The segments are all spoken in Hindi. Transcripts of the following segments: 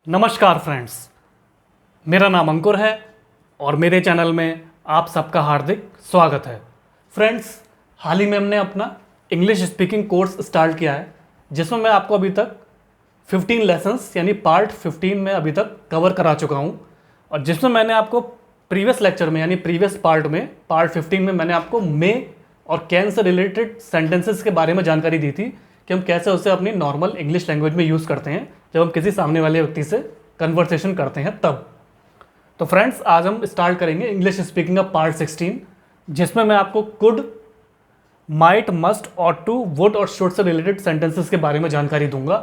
नमस्कार फ्रेंड्स, मेरा नाम अंकुर है और मेरे चैनल में आप सबका हार्दिक स्वागत है। फ्रेंड्स, हाल ही में हमने अपना इंग्लिश स्पीकिंग कोर्स स्टार्ट किया है, जिसमें मैं आपको अभी तक 15 लेसन्स यानी पार्ट 15 में अभी तक कवर करा चुका हूँ। और जिसमें मैंने आपको प्रीवियस लेक्चर में यानी प्रीवियस पार्ट में पार्ट 15 में मैंने आपको मे और कैन से रिलेटेड सेंटेंसेस के बारे में जानकारी दी थी कि हम कैसे उसे अपनी नॉर्मल इंग्लिश लैंग्वेज में यूज़ करते हैं जब हम किसी सामने वाले व्यक्ति से कन्वर्सेशन करते हैं तब। तो फ्रेंड्स, आज हम स्टार्ट करेंगे इंग्लिश स्पीकिंग का पार्ट 16, जिसमें मैं आपको could, might, must, ought to, would और शुड से रिलेटेड सेंटेंसेस के बारे में जानकारी दूंगा।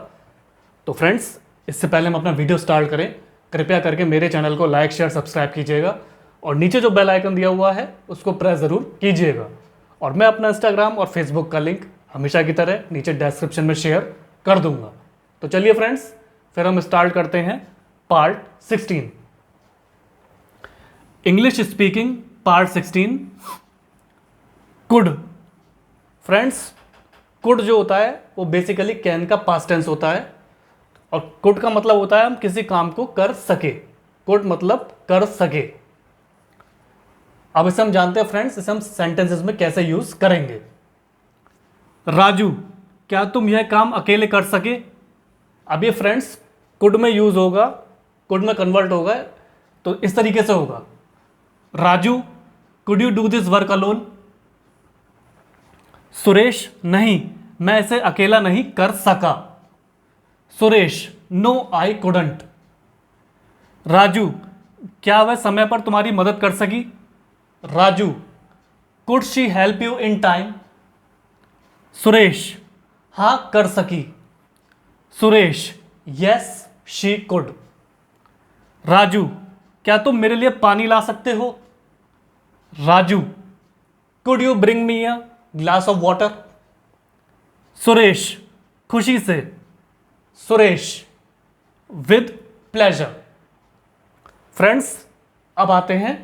तो फ्रेंड्स, इससे पहले हम अपना वीडियो स्टार्ट करें, कृपया करके मेरे चैनल को लाइक, शेयर, सब्सक्राइब कीजिएगा और नीचे जो बेल आइकन दिया हुआ है उसको प्रेस ज़रूर कीजिएगा। और मैं अपना इंस्टाग्राम और फेसबुक का लिंक हमेशा की तरह नीचे डिस्क्रिप्शन में शेयर कर दूंगा। तो चलिए फ्रेंड्स, फिर हम स्टार्ट करते हैं part 16, English speaking part 16, could. Friends, could जो होता है वो बेसिकली कैन का पास्ट टेंस होता है और कुड का मतलब होता है हम किसी काम को कर सके। कुड मतलब कर सके। अब इसे हम जानते हैं फ्रेंड्स, इसे हम सेंटेंसेस में कैसे यूज करेंगे। राजू, क्या तुम यह काम अकेले कर सके? अब ये फ्रेंड्स कुड में यूज होगा, कुड में कन्वर्ट होगा, तो इस तरीके से होगा, Raju could you do this work alone? Suresh, नहीं, मैं इसे अकेला नहीं कर सका। Suresh, no I couldn't. Raju, क्या वह समय पर तुम्हारी मदद कर सकी? Raju, could she help you in time? Suresh, हाँ कर सकी। Suresh, yes she could. Raju, क्या तुम मेरे लिए पानी ला सकते हो? Raju, could you bring me a glass of water? Suresh, खुशी से। Suresh, with pleasure. फ्रेंड्स, अब आते हैं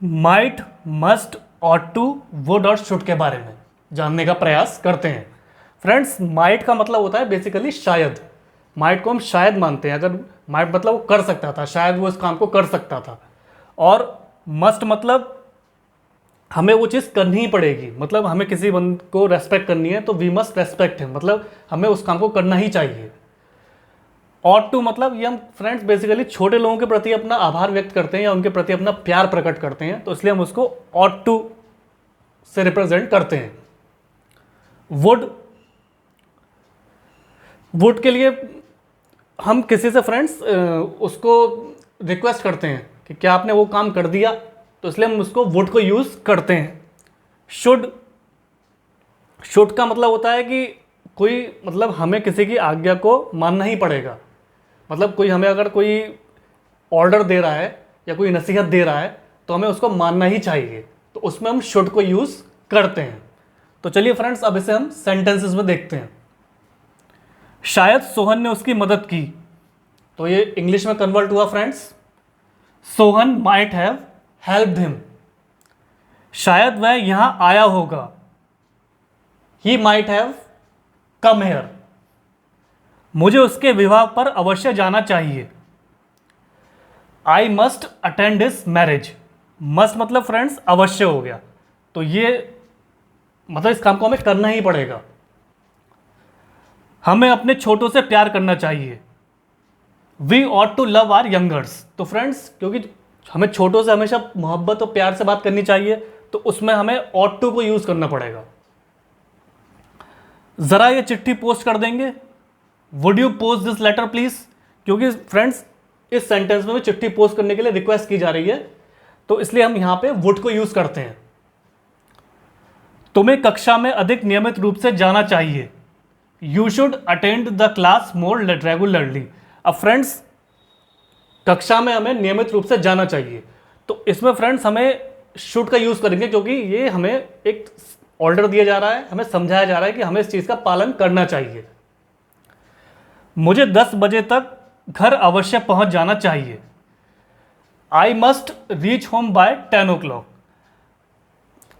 might, must, ought to, would और शुड के बारे में जानने का प्रयास करते हैं। फ्रेंड्स, माइट का मतलब होता है बेसिकली शायद। माइट को हम शायद मानते हैं, अगर माइट मतलब वो कर सकता था, शायद वो इस काम को कर सकता था। और मस्ट मतलब हमें वो चीज़ करनी ही पड़ेगी, मतलब हमें किसी बंद को रेस्पेक्ट करनी है तो वी मस्ट रेस्पेक्ट हिम, मतलब हमें उस काम को करना ही चाहिए। ऑट टू मतलब ये हम फ्रेंड्स बेसिकली छोटे लोगों के प्रति अपना आभार व्यक्त करते हैं या उनके प्रति अपना प्यार प्रकट करते हैं, तो इसलिए हम उसको ऑट टू से रिप्रेजेंट करते हैं। वुड, वुड के लिए हम किसी से फ्रेंड्स उसको रिक्वेस्ट करते हैं कि क्या आपने वो काम कर दिया, तो इसलिए हम उसको वुड को यूज़ करते हैं। शुड, शुड का मतलब होता है कि कोई मतलब हमें किसी की आज्ञा को मानना ही पड़ेगा, मतलब कोई हमें अगर कोई ऑर्डर दे रहा है या कोई नसीहत दे रहा है तो हमें उसको मानना ही चाहिए, तो उसमें हम शुड को यूज़ करते हैं। तो चलिए फ्रेंड्स, अब इसे हम सेंटेंसेस में देखते हैं। शायद सोहन ने उसकी मदद की, तो ये इंग्लिश में कन्वर्ट हुआ friends, Sohan might have helped him. शायद वह यहां आया होगा, he might have come here. मुझे उसके विवाह पर अवश्य जाना चाहिए, I must attend his marriage. Must मतलब फ्रेंड्स अवश्य हो गया, तो ये मतलब इस काम को हमें करना ही पड़ेगा। हमें अपने छोटों से प्यार करना चाहिए, we ought to love our youngers. तो फ्रेंड्स, क्योंकि हमें छोटों से हमेशा मोहब्बत और प्यार से बात करनी चाहिए, तो उसमें हमें ऑट टू को यूज करना पड़ेगा। जरा ये चिट्ठी पोस्ट कर देंगे, would you post this letter please? क्योंकि फ्रेंड्स इस सेंटेंस में चिट्ठी पोस्ट करने के लिए रिक्वेस्ट की जा रही है, तो इसलिए हम यहां पे वुड को यूज करते हैं। तुम्हें कक्षा में अधिक नियमित रूप से जाना चाहिए, you should attend the class more regularly. अब फ्रेंड्स, कक्षा में हमें नियमित रूप से जाना चाहिए, तो इसमें फ्रेंड्स हमें शुड का यूज करेंगे, क्योंकि ये हमें एक ऑर्डर दिया जा रहा है, हमें समझाया जा रहा है कि हमें इस चीज का पालन करना चाहिए। मुझे 10 बजे तक घर अवश्य पहुंच जाना चाहिए, I must reach home by 10 o'clock।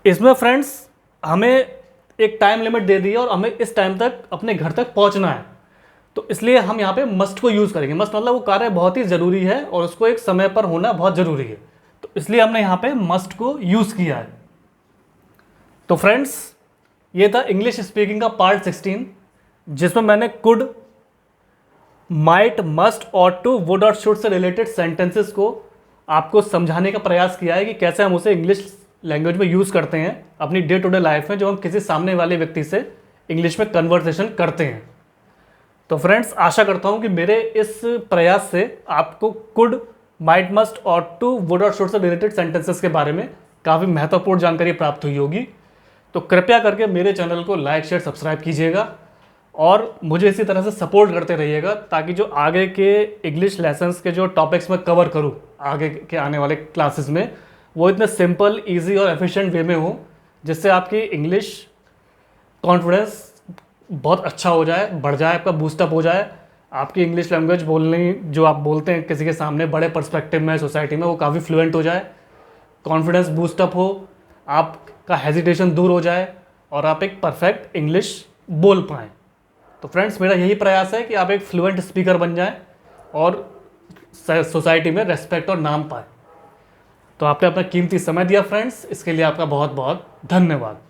इसमें फ्रेंड्स हमें एक टाइम लिमिट दे दी है और हमें इस टाइम तक अपने घर तक पहुंचना है, तो इसलिए हम यहाँ पे मस्ट को यूज़ करेंगे। मस्ट मतलब वो कार्य बहुत ही ज़रूरी है और उसको एक समय पर होना बहुत ज़रूरी है, तो इसलिए हमने यहाँ पे मस्ट को यूज़ किया है। तो फ्रेंड्स, ये था इंग्लिश स्पीकिंग का पार्ट 16, जिसमें मैंने कुड, माइट, मस्ट और टू, वुड और शुड से रिलेटेड सेंटेंसेस को आपको समझाने का प्रयास किया है कि कैसे हम उसे इंग्लिश लैंग्वेज में यूज़ करते हैं अपनी डे टू डे लाइफ में, जो हम किसी सामने वाले व्यक्ति से इंग्लिश में कन्वर्सेशन करते हैं। तो फ्रेंड्स, आशा करता हूँ कि मेरे इस प्रयास से आपको कुड, माइट, मस्ट और टू, वुड और शुड से रिलेटेड सेंटेंसेस के बारे में काफ़ी महत्वपूर्ण जानकारी प्राप्त हुई होगी। तो कृपया करके मेरे चैनल को लाइक, शेयर, सब्सक्राइब कीजिएगा और मुझे इसी तरह से सपोर्ट करते रहिएगा, ताकि जो आगे के इंग्लिश लेसन्स के जो टॉपिक्स मैं कवर करूँ आगे के आने वाले क्लासेस में, वो इतने सिंपल, ईजी और एफिशिएंट वे में हो, जिससे आपकी इंग्लिश कॉन्फिडेंस बहुत अच्छा हो जाए, बढ़ जाए, आपका बूस्टअप हो जाए। आपकी इंग्लिश लैंग्वेज बोलने जो आप बोलते हैं किसी के सामने बड़े पर्सपेक्टिव में, सोसाइटी में, वो काफ़ी फ्लुएंट हो जाए, कॉन्फिडेंस बूस्टअप हो, आपका हेजिटेशन दूर हो जाए और आप एक परफेक्ट इंग्लिश बोल पाएँ। तो फ्रेंड्स, मेरा यही प्रयास है कि आप एक फ्लुएंट स्पीकर बन जाएं और सोसाइटी में रेस्पेक्ट और नाम पाएँ। तो आपने अपना कीमती समय दिया फ्रेंड्स, इसके लिए आपका बहुत बहुत धन्यवाद।